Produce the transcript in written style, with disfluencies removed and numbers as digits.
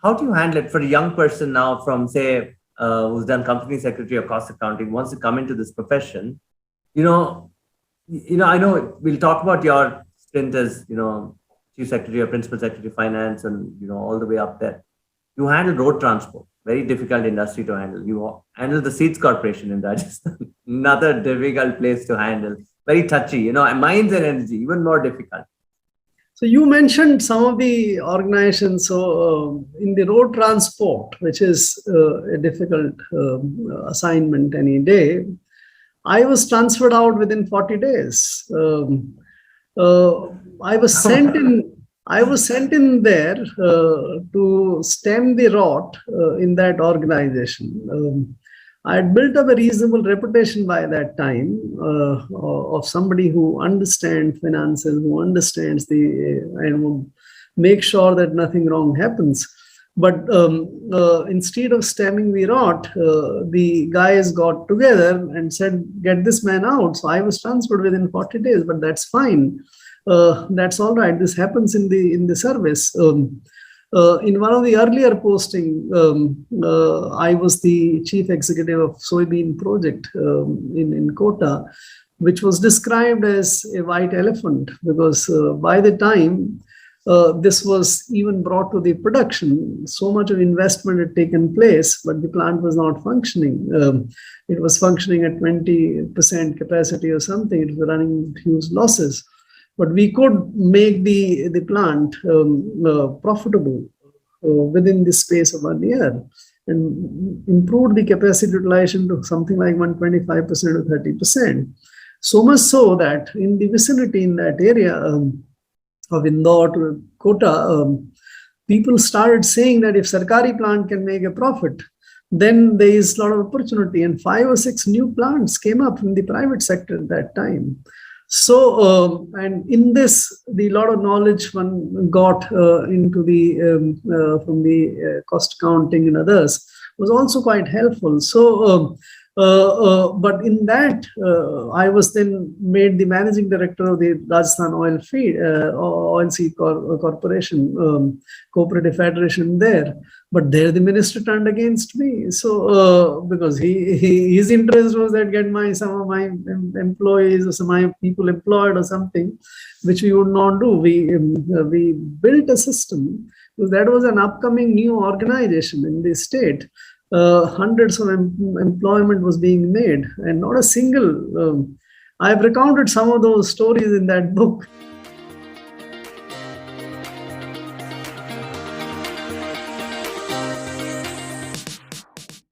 how do you handle it for a young person now from, say, who's done company secretary or cost accounting, wants to come into this profession? You know, I know we'll talk about your stint as, chief secretary or principal secretary finance and, all the way up there. You handle road transport, very difficult industry to handle. You handle the Seeds Corporation in Rajasthan, another difficult place to handle. Very touchy, minds and energy, even more difficult. So you mentioned some of the organizations. So in the road transport, which is a difficult assignment any day, I was transferred out within 40 days. I was sent in. I was sent in there to stem the rot in that organization. I had built up a reasonable reputation by that time of somebody who understands finances, who understands and make sure that nothing wrong happens. But instead of stemming the rot, the guys got together and said, "Get this man out." So I was transferred within 40 days, but that's fine. That's all right. This happens in the service. In one of the earlier posting, I was the chief executive of soybean project in Kota, which was described as a white elephant because by the time this was even brought to the production, so much of investment had taken place, but the plant was not functioning. It was functioning at 20% capacity or something. It was running huge losses. But we could make the plant profitable within the space of 1 year and improve the capacity utilization to something like 125% or 30%. So much so that in the vicinity in that area of Indore to Kota, people started saying that if Sarkari plant can make a profit, then there is a lot of opportunity. And 5 or 6 new plants came up in the private sector at that time. So, and in this, the lot of knowledge one got into from the cost accounting and others was also quite helpful. So, but in that, I was then made the managing director of the Rajasthan Oilseeds Corporation, cooperative federation there. But there the minister turned against me. So because his interest was that get some of my employees or some of my people employed or something, which we would not do. We built a system because that was an upcoming new organization in the state. Hundreds of employment was being made and not a single. I've recounted some of those stories in that book.